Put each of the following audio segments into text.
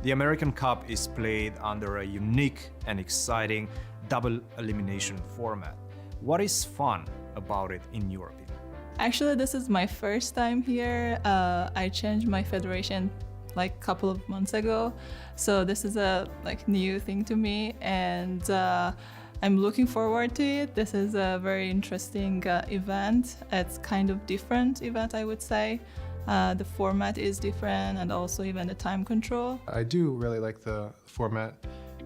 The American Cup is played under a unique and exciting double elimination format. What is fun about it in your opinion? Actually, this is my first time here. I changed my federation like a couple of months ago, so this is a new thing to me, and I'm looking forward to it. This is a very interesting event. It's kind of different event, I would say. The format is different, and also even the time control. I do really like the format.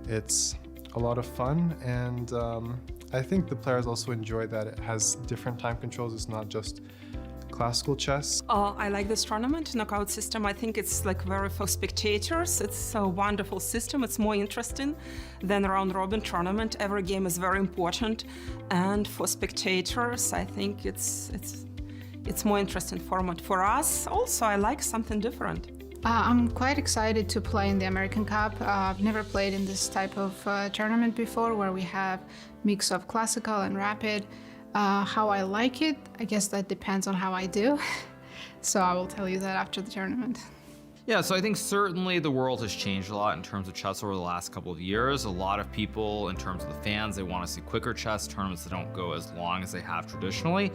It's a lot of fun, and I think the players also enjoy that it has different time controls. It's not just classical chess. I like this tournament knockout system. I think it's very for spectators. It's a wonderful system. It's more interesting than round robin tournament. Every game is very important, and for spectators, I think it's more interesting format. For us, also, I like something different. I'm quite excited to play in the American Cup. I've never played in this type of tournament before, where we have mix of classical and rapid. How I like it, I guess that depends on how I do. So I will tell you that after the tournament. Yeah, so I think certainly the world has changed a lot in terms of chess over the last couple of years. A lot of people, in terms of the fans, they want to see quicker chess tournaments that don't go as long as they have traditionally.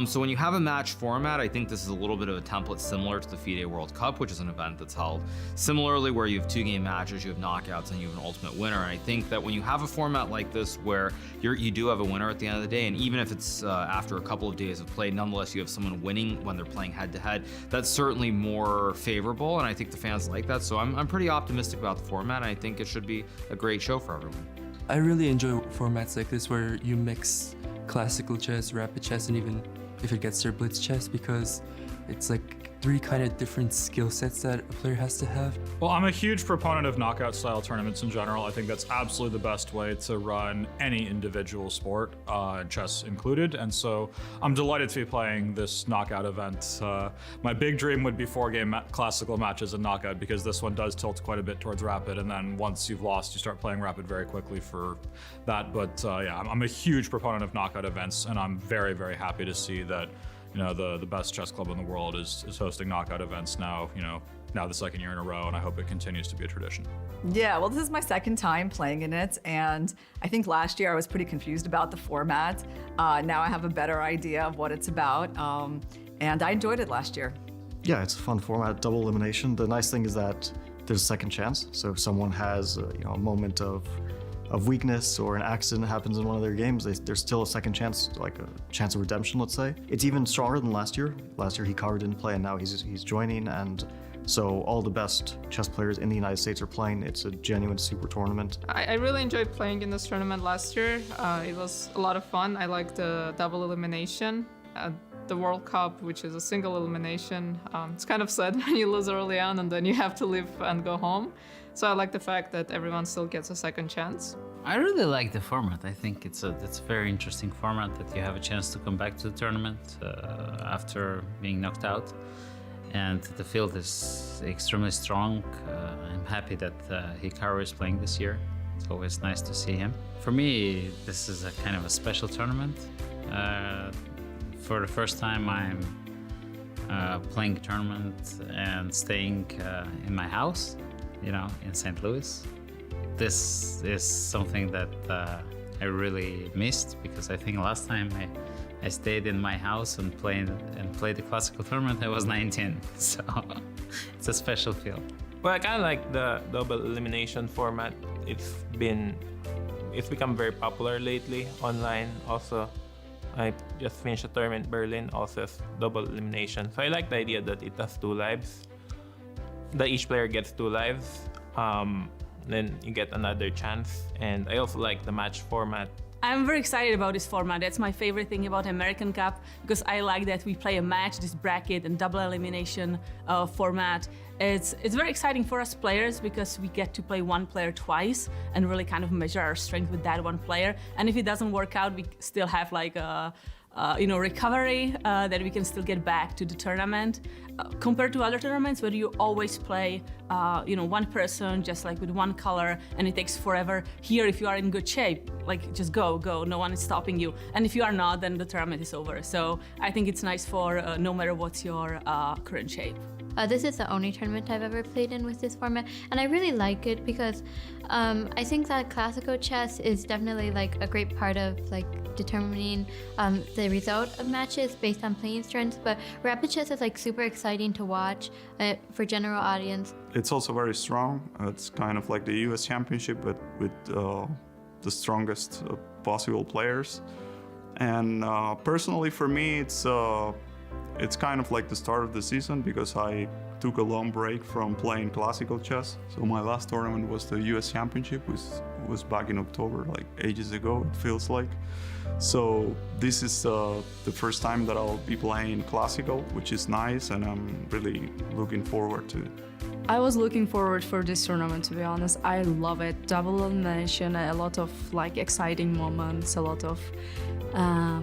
So when you have a match format, I think this is a little bit of a template similar to the FIDE World Cup, which is an event that's held similarly, where you have 2-game matches, you have knockouts, and you have an ultimate winner. And I think that when you have a format like this where you do have a winner at the end of the day, and even if it's after a couple of days of play, nonetheless you have someone winning when they're playing head-to-head, that's certainly more favorable, and I think the fans like that. So I'm pretty optimistic about the format, and I think it should be a great show for everyone. I really enjoy formats like this where you mix classical chess, rapid chess, and even if it gets their blitz chess, because it's like 3 kind of different skill sets that a player has to have. Well, I'm a huge proponent of knockout style tournaments in general. I think that's absolutely the best way to run any individual sport, chess included. And so I'm delighted to be playing this knockout event. My big dream would be 4-game classical matches in knockout, because this one does tilt quite a bit towards rapid. And then once you've lost, you start playing rapid very quickly for that. But yeah, I'm a huge proponent of knockout events, and I'm very, very happy to see that the best chess club in the world is hosting knockout events now, now the 2nd year in a row, and I hope it continues to be a tradition. Yeah, well, this is my 2nd time playing in it, and I think last year I was pretty confused about the format. Now I have a better idea of what it's about, and I enjoyed it last year. Yeah, it's a fun format, double elimination. The nice thing is that there's a second chance, so if someone has a moment of weakness or an accident happens in one of their games, there's still a second chance, like a chance of redemption, let's say. It's even stronger than last year. Last year Hikaru didn't play, and now he's joining, and so all the best chess players in the United States are playing. It's a genuine super tournament. I really enjoyed playing in this tournament last year. It was a lot of fun. I liked the double elimination. The World Cup, which is a single elimination. It's kind of sad when you lose early on and then you have to leave and go home. So I like the fact that everyone still gets a second chance. I really like the format. I think it's a very interesting format, that you have a chance to come back to the tournament after being knocked out. And the field is extremely strong. I'm happy that Hikaru is playing this year. It's always nice to see him. For me, this is a kind of a special tournament. For the first time, I'm playing a tournament and staying in my house, in St. Louis. This is something that I really missed, because I think last time I stayed in my house and played the classical tournament, I was 19, so it's a special feel. Well, I kind of like the double elimination format. It's become very popular lately online. Also, I just finished a tournament in Berlin, also as double elimination. So I like the idea that it has 2 lives, that each player gets 2 lives. Then you get another chance. And I also like the match format. I'm very excited about this format. That's my favorite thing about American Cup, because I like that we play a match, this bracket and double elimination format. It's very exciting for us players, because we get to play one player twice and really kind of measure our strength with that one player. And if it doesn't work out, we still have like a recovery that we can still get back to the tournament. Compared to other tournaments where you always play, one person just like with one color, and it takes forever. Here, if you are in good shape, like just go, no one is stopping you. And if you are not, then the tournament is over. So I think it's nice for no matter what's your current shape. This is the only tournament I've ever played in with this format, and I really like it because I think that classical chess is definitely like a great part of like determining the result of matches based on playing strengths, but rapid chess is like super exciting to watch for general audience. It's also very strong. It's kind of like the US Championship, but with the strongest possible players. And personally for me, it's kind of like the start of the season because I took a long break from playing classical chess. So my last tournament was the US Championship, which was back in October, like ages ago, it feels like. So this is the first time that I'll be playing classical, which is nice, and I'm really looking forward to it. I was looking forward for this tournament, to be honest. I love it. Double elimination, a lot of like exciting moments, a lot of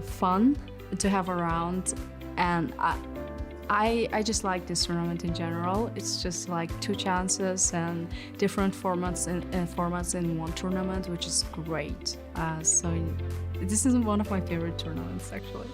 fun to have around, and I just like this tournament in general. It's just like 2 chances and different formats in one tournament, which is great. So this is one of my favorite tournaments, actually.